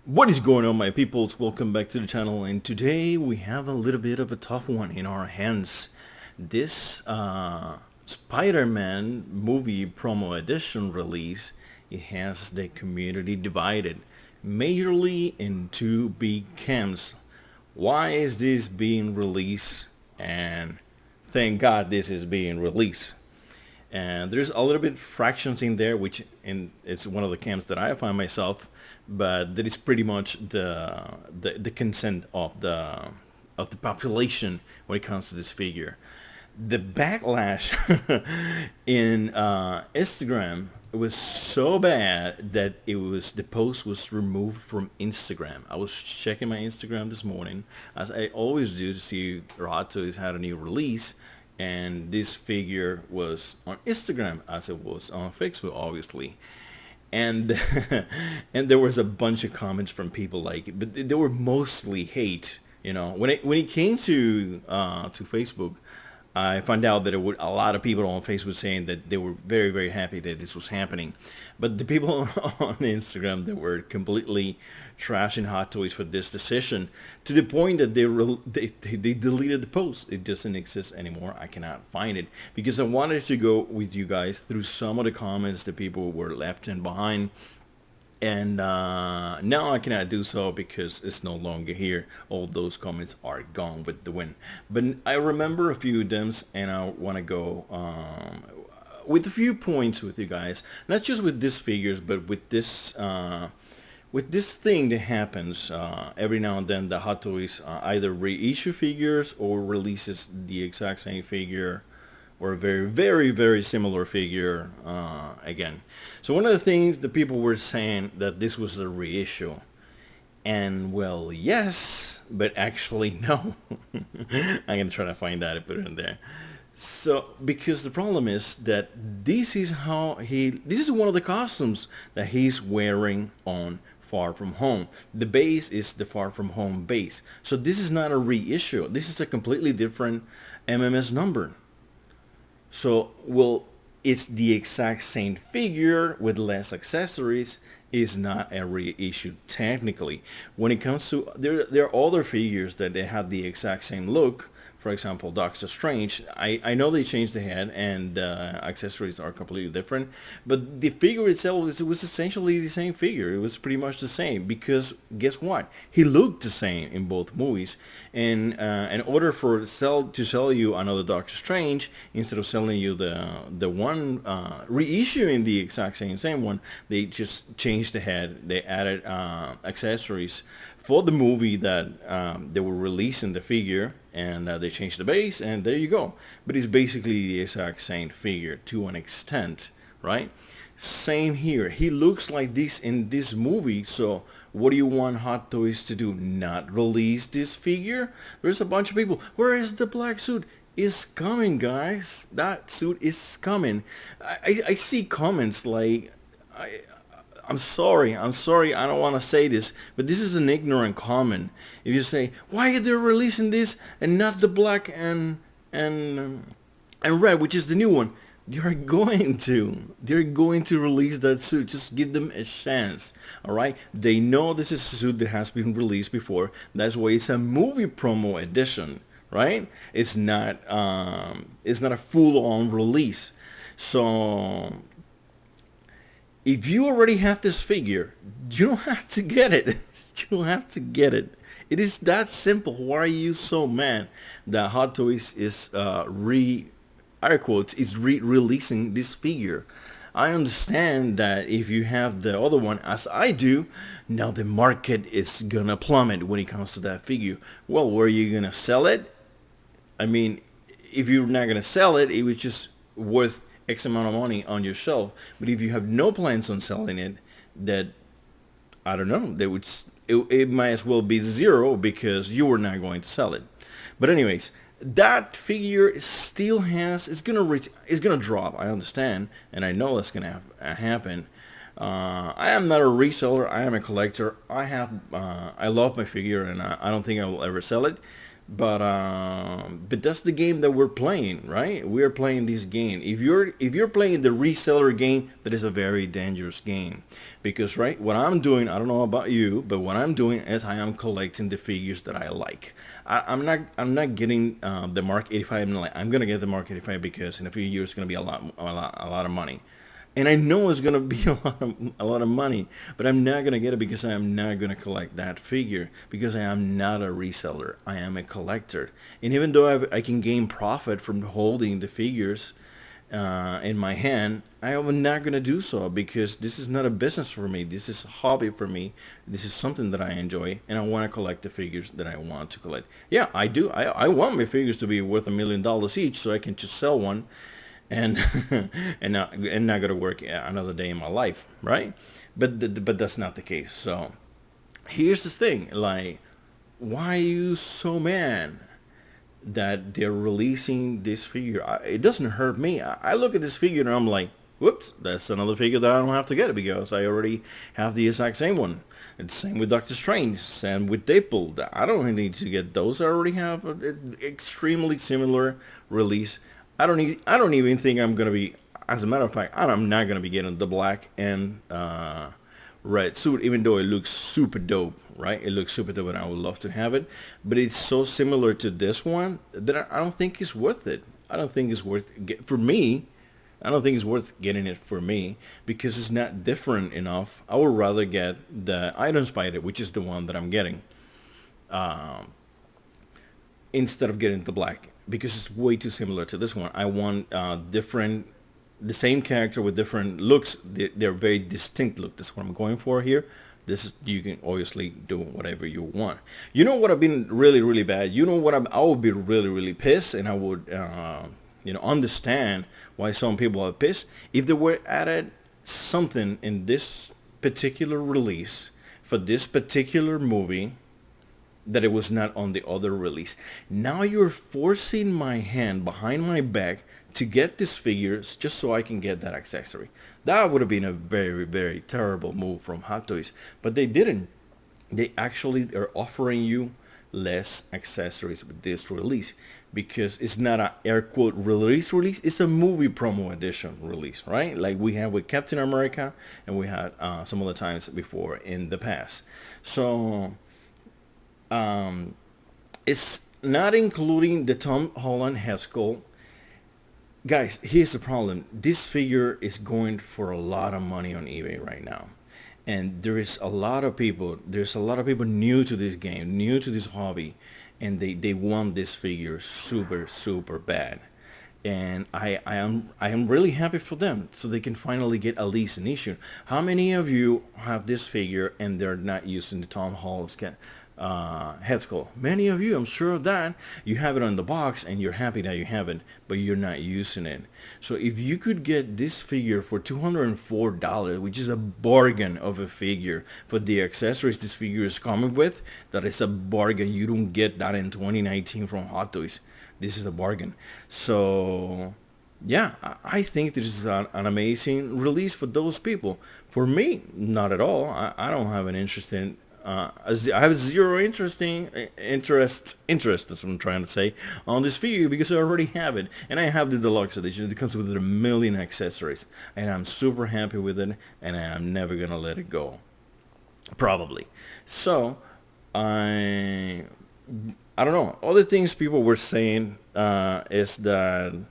What is going on, my peoples? Welcome back to the channel, and today we have a little bit of a tough one in our hands. This Spider-Man movie promo edition release, it has the community divided majorly in two big camps. Why is this being released? And thank God this is being released. And there's a little bit fractions in there, which it's one of the camps that I find myself, but that is pretty much the consent of the population when it comes to this figure. The backlash in Instagram was so bad that the post was removed from Instagram. I was checking my Instagram this morning, as I always do, to see Hot Toys had a new release, and this figure was on Instagram as it was on Facebook, obviously. And and there was a bunch of comments from people but they were mostly hate. When it came to Facebook, I found out that there were a lot of people on Facebook saying that they were very, very happy that this was happening. But the people on Instagram that were completely trashing Hot Toys for this decision, to the point that they deleted the post. It doesn't exist anymore. I cannot find it because I wanted to go with you guys through some of the comments that people were left in behind. And now I cannot do so because it's no longer here. All those comments are gone with the wind. But I remember a few of them, and I want to go with a few points with you guys. Not just with these figures, but with this thing that happens every now and then. The Hot Toys either reissue figures or releases the exact same figure, or a very, very, very similar figure again. So one of the things that people were saying that this was a reissue. And well, yes, but actually no. I'm going to try to find that and put it in there. So, because the problem is that this is one of the costumes that he's wearing on Far From Home. The base is the Far From Home base. So this is not a reissue. This is a completely different MMS number. So, well, it's the exact same figure with less accessories. Is not a reissue technically. When it comes to, there are other figures that they have the exact same look. For example, Doctor Strange. I know they changed the head and accessories are completely different, but the figure itself was essentially the same figure. It was pretty much the same, because guess what? He looked the same in both movies. And in order to sell you another Doctor Strange, instead of selling you the one reissuing the exact same one, they just changed the head. They added accessories for the movie that they were releasing the figure, and they changed the base, and there you go. But it's basically the exact same figure to an extent, right? Same here. He looks like this in this movie, so what do you want Hot Toys to do? Not release this figure? There's a bunch of people. Where is the black suit? Is coming, guys. That suit is coming. I see comments like, I'm sorry, I don't want to say this, but this is an ignorant comment. If you say, why are they releasing this and not the black and red, which is the new one? They're going to release that suit. Just give them a chance. All right, they know this is a suit that has been released before. That's why it's a movie promo edition, right? It's not a full-on release. So if you already have this figure, you don't have to get it. You don't have to get it. It is that simple. Why are you so mad that Hot Toys is releasing this figure? I understand that if you have the other one, as I do, now the market is gonna plummet when it comes to that figure. Well, where are you gonna sell it? I mean, if you're not gonna sell it, it was just worth X amount of money on your shelf. But if you have no plans on selling it, that, I don't know, it might as well be zero, because you were not going to sell it. But anyways, that figure it's gonna drop. I understand, and I know that's gonna happen. I am not a reseller. I am a collector. I love my figure, and I don't think I will ever sell it. But that's the game that we're playing, right? We're playing this game. If you're playing the reseller game, that is a very dangerous game, because right, what I'm doing, I don't know about you, but what I'm doing is I am collecting the figures that I like. I'm not getting the Mark 85. I'm gonna get the Mark 85 because in a few years it's gonna be a lot of money. And I know it's gonna be a lot of money, but I'm not gonna get it because I am not gonna collect that figure, because I am not a reseller. I am a collector, and even though I can gain profit from holding the figures in my hand, I am not gonna do so because this is not a business for me. This is a hobby for me. This is something that I enjoy, and I want to collect the figures that I want to collect. Yeah, I do. I want my figures to be worth $1 million each, so I can just sell one and and not go to work another day in my life, right? But that's not the case. So here's the thing, like, why are you so mad that they're releasing this figure? It doesn't hurt me. I look at this figure and I'm like, whoops, that's another figure that I don't have to get because I already have the exact same one. It's the same with Doctor Strange, same with Deadpool. I don't need to get those. I already have an extremely similar release. I don't even think I'm gonna be. As a matter of fact, I'm not gonna be getting the black and red suit, even though it looks super dope, right? It looks super dope, and I would love to have it. But it's so similar to this one that I don't think it's worth it. I don't think it's worth for me. I don't think it's worth getting it for me because it's not different enough. I would rather get the Iron Spider, which is the one that I'm getting, instead of getting the black, because it's way too similar to this one. I want different, the same character with different looks. They're very distinct look. That's what I'm going for here. This is, you can obviously do whatever you want. You know what I've been really, really bad? You know what I would be really, really pissed, and I would understand why some people are pissed if they were added something in this particular release for this particular movie that it was not on the other release. Now you're forcing my hand behind my back to get these figures just so I can get that accessory. That would have been a very, very terrible move from Hot Toys, but they didn't. They actually are offering you less accessories with this release because it's not a air quote release, it's a movie promo edition release, right? Like we have with Captain America and we had some other times before in the past. So it's not including the Tom Holland head sculpt. Guys, here's the problem. This figure is going for a lot of money on eBay right now. And there's a lot of people new to this game, new to this hobby, and they want this figure super, super bad. And I am really happy for them, so they can finally get at least an issue. How many of you have this figure and they're not using the Tom Holland head sculpt? Many of you, I'm sure of that. You have it on the box and you're happy that you have it, but you're not using it. So if you could get this figure for $204, which is a bargain of a figure for the accessories this figure is coming with, that is a bargain. You don't get that in 2019 from Hot Toys. This is a bargain. So yeah, I think this is an amazing release for those people. For me, not at all. I don't have an interest in I have zero interest, that's what I'm trying to say, on this figure because I already have it. And I have the deluxe edition. It comes with 1,000,000 accessories. And I'm super happy with it. And I'm never going to let it go. Probably. So, I don't know. Other things people were saying is that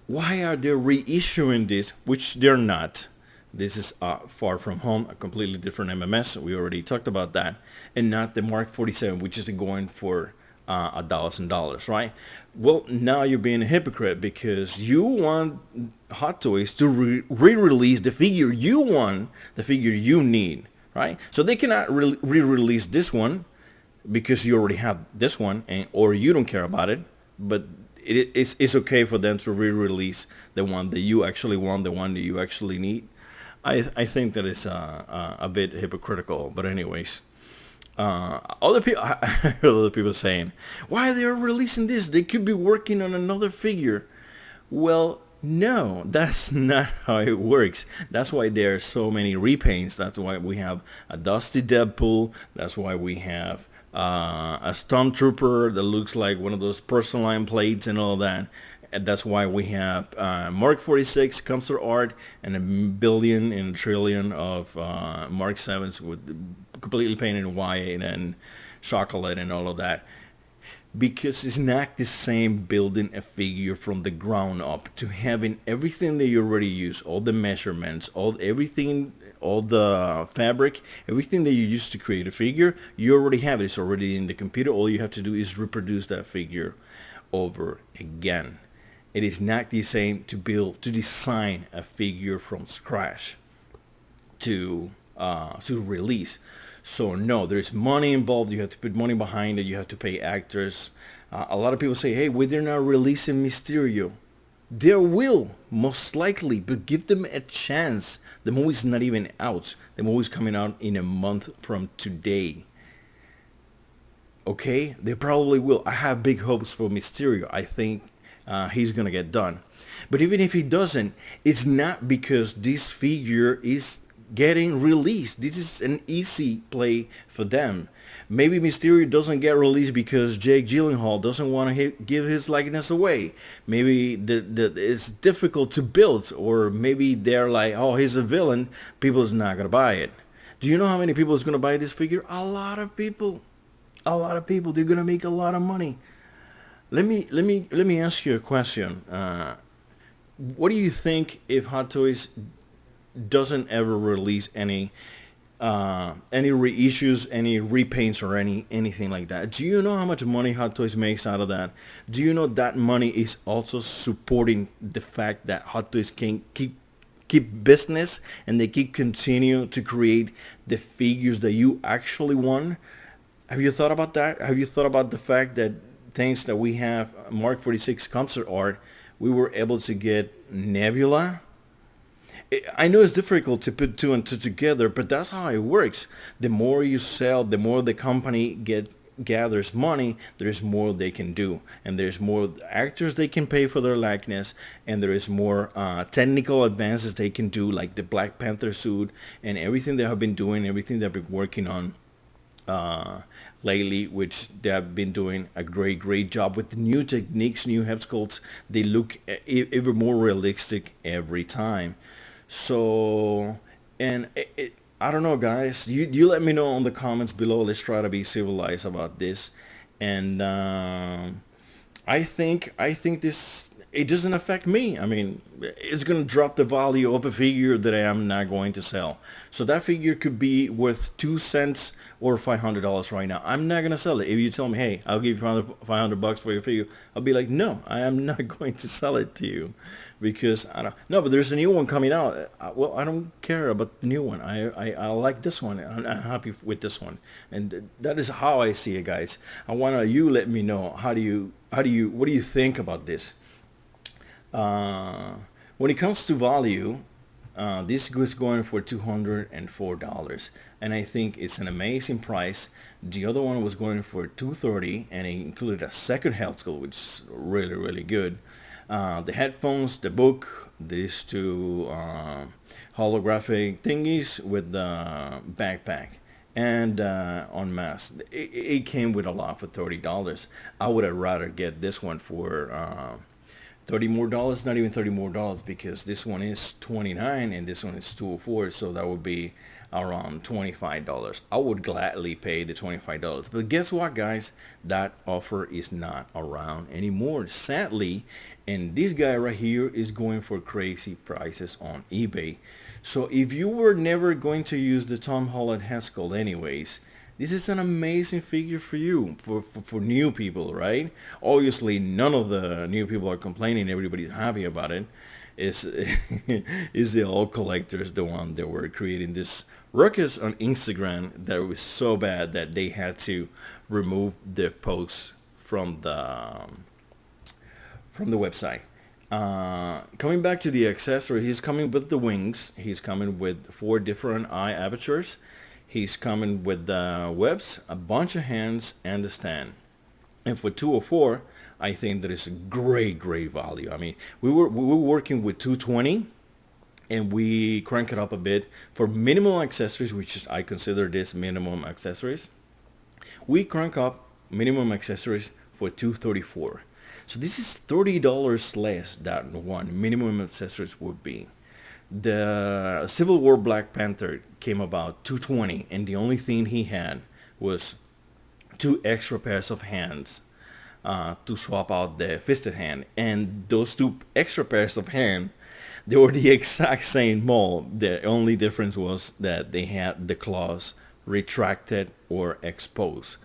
why are they reissuing this, which they're not. This is Far From Home, a completely different MMS. We already talked about that. And not the Mark 47, which is going for $1,000, right? Well, now you're being a hypocrite because you want Hot Toys to re-release the figure you want, the figure you need, right? So they cannot re-release this one because you already have this one, or you don't care about it. But it's okay for them to re-release the one that you actually want, the one that you actually need. I think that is a bit hypocritical, but anyways, other people, I heard other people saying, why they are releasing this? They could be working on another figure. Well, No, that's not how it works. That's why there are so many repaints. That's why we have a Dusty Deadpool. That's why we have a Stormtrooper that looks like one of those porcelain plates and all that. And that's why we have Mark 46 concept art and a billion and a trillion of Mark 7s with completely painted white and chocolate and all of that, because it's not the same building a figure from the ground up to having everything that you already use, all the measurements, all everything, all the fabric, everything that you use to create a figure. You already have it. It's already in the computer. All you have to do is reproduce that figure over again. It is not the same to design a figure from scratch to release. So no, there's money involved. You have to put money behind it. You have to pay actors. A lot of people say, hey, why they're not releasing Mysterio? They will, most likely, but give them a chance. The movie's not even out. The movie's coming out in a month from today. Okay, they probably will. I have big hopes for Mysterio. I think he's gonna get done. But even if he doesn't, it's not because this figure is getting released. This is an easy play for them. Maybe Mysterio doesn't get released because Jake Gyllenhaal doesn't want to give his likeness away. Maybe it's difficult to build, or maybe they're like, oh, he's a villain. People's not gonna buy it. Do you know how many people is gonna buy this figure? A lot of people. A lot of people. They're gonna make a lot of money. Let me ask you a question. What do you think if Hot Toys doesn't ever release any reissues, any repaints, or anything like that? Do you know how much money Hot Toys makes out of that? Do you know that money is also supporting the fact that Hot Toys can keep business, and they keep continue to create the figures that you actually want? Have you thought about that? Have you thought about the fact that thanks that we have Mark 46 concert art, we were able to get Nebula? I know it's difficult to put two and two together, but that's how it works. The more you sell, the more the company gathers money, there's more they can do, and there's more actors they can pay for their likeness, and there is more technical advances they can do, like the Black Panther suit and everything they have been doing, everything they've been working on lately, which they have been doing a great job with the new techniques, new head sculpts. They look even more realistic every time. So, and I don't know, guys. You let me know in the comments below. Let's try to be civilized about this. And I think this, it doesn't affect me. I mean, it's gonna drop the value of a figure that I am not going to sell. So that figure could be worth 2 cents or $500 right now. I'm not gonna sell it. If you tell me, hey, I'll give you 500 bucks for your figure, I'll be like, no, I am not going to sell it to you, because I don't. No, but there's a new one coming out. Well, I don't care about the new one. I like this one. I'm happy with this one, and that is how I see it, guys. I want you let me know what do you think about this? When it comes to value, this was going for $204, and I think it's an amazing price. The other one was going for $230, and it included a second health school, which is really good. The headphones, the book, these two holographic thingies with the backpack, and unmasked. It came with a lot for $30. I would have rather get this one for $30 more, not even $30 more, because this one is $29 and this one is $204, so that would be around $25. I would gladly pay the $25, but guess what, guys? That offer is not around anymore, sadly, and this guy right here is going for crazy prices on eBay. So if you were never going to use the Tom Holland Haskell anyways, this is an amazing figure for you, for new people, right? Obviously, none of the new people are complaining. Everybody's happy about it. It's the old collectors, the one that were creating this ruckus on Instagram that was so bad that they had to remove the posts from the website. Coming back to the accessory, he's coming with the wings. He's coming with 4 different eye apertures. He's coming with the webs, a bunch of hands, and the stand. And for 204, I think that is a great, great value. I mean, we were working with 220, and we crank it up a bit for minimum accessories, which is, I consider this minimum accessories. We crank up minimum accessories for 234. So this is $30 less than one minimum accessories would be. The Civil War Black Panther came about 220, and the only thing he had was two extra pairs of hands to swap out the fisted hand. And those two extra pairs of hands, they were the exact same mold. The only difference was that they had the claws retracted or exposed,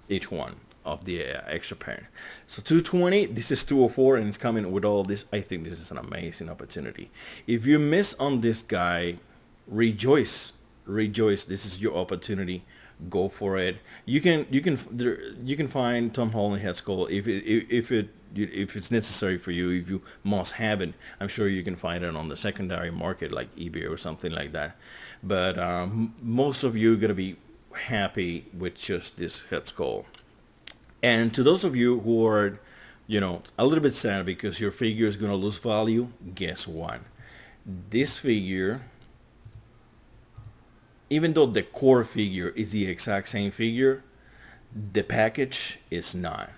each one of the extra pair. So 220, this is 204, and it's coming with all this. I think this is an amazing opportunity. If you miss on this guy, rejoice, rejoice. This is your opportunity. Go for it. You can find Tom Holland head sculpt if it's necessary for you. If you must have it, I'm sure you can find it on the secondary market like eBay or something like that. But most of you are gonna be happy with just this head sculpt. And to those of you who are, a little bit sad because your figure is gonna lose value, guess what? This figure, even though the core figure is the exact same figure, the package is not.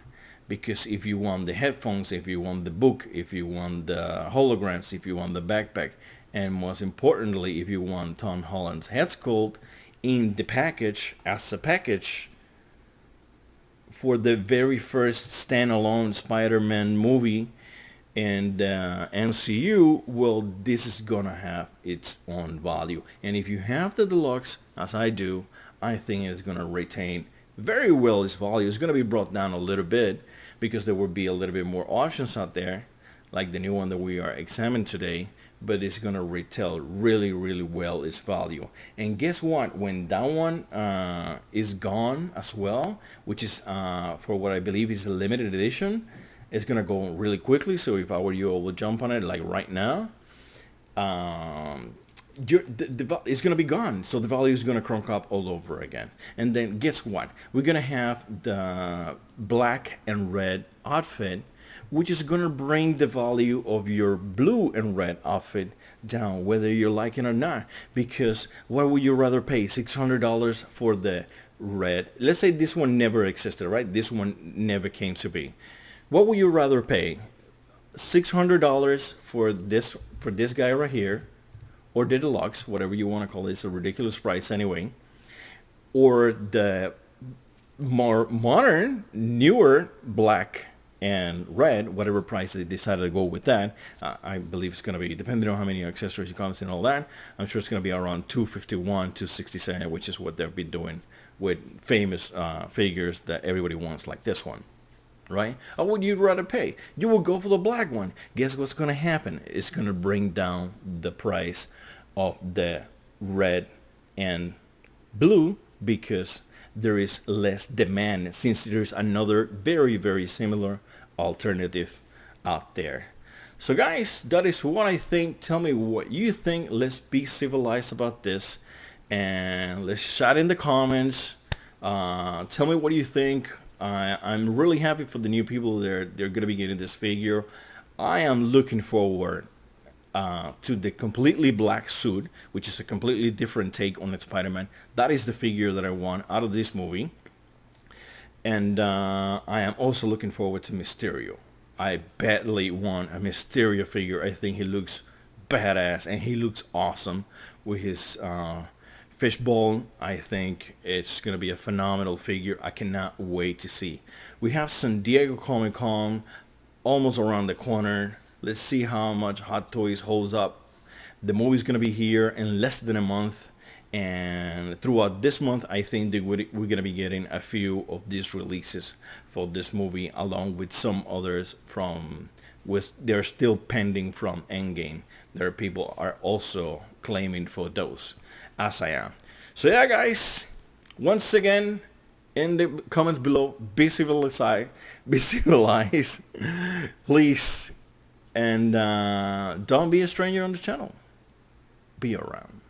Because if you want the headphones, if you want the book, if you want the holograms, if you want the backpack, and most importantly, if you want Tom Holland's head sculpt in the package, as a package for the very first standalone Spider-Man movie in the MCU, well, this is gonna have its own value. And if you have the deluxe, as I do, I think it's gonna retain very well its value. It's gonna be brought down a little bit because there will be a little bit more options out there, like the new one that we are examining today, but it's gonna retail really, really well its value. And guess what? When that one is gone as well, which is for what I believe is a limited edition, it's gonna go really quickly. So if I were you, I would jump on it like right now. It's gonna be gone, so the value is gonna crank up all over again. And then guess what? We're gonna have the black and red outfit, which is gonna bring the value of your blue and red outfit down, whether you like it or not. Because what would you rather pay? $600 for the red? Let's say this one never existed, right? This one never came to be. What would you rather pay? $600 for this guy right here, or the deluxe, whatever you want to call it. It's a ridiculous price anyway. Or the more modern, newer black and red, whatever price they decided to go with that. I believe it's going to be, depending on how many accessories it comes and all that, I'm sure it's going to be around $251, $267, which is what they've been doing with famous figures that everybody wants, like this one. Right? Or would you rather pay? You will go for the black one. Guess what's going to happen? It's going to bring down the price of the red and blue because there is less demand, since there's another very, very similar alternative out there. So guys, that is what I think. Tell me what you think. Let's be civilized about this, and let's chat in the comments. Tell me what you think. I'm really happy for the new people they're gonna be getting this figure. I am looking forward to the completely black suit, which is a completely different take on the Spider-Man. That is the figure that I want out of this movie. And I am also looking forward to Mysterio. I badly want a Mysterio figure. I think he looks badass and he looks awesome with his fishbowl. I think it's going to be a phenomenal figure. I cannot wait to see. We have San Diego Comic-Con almost around the corner. Let's see how much Hot Toys holds up. The movie's going to be here in less than a month. And throughout this month, I think that we're going to be getting a few of these releases for this movie, along with some others they're still pending from Endgame. There are people are also claiming for those, as I am. So yeah, guys, once again, in the comments below, be civilized, please, and don't be a stranger on the channel. Be around.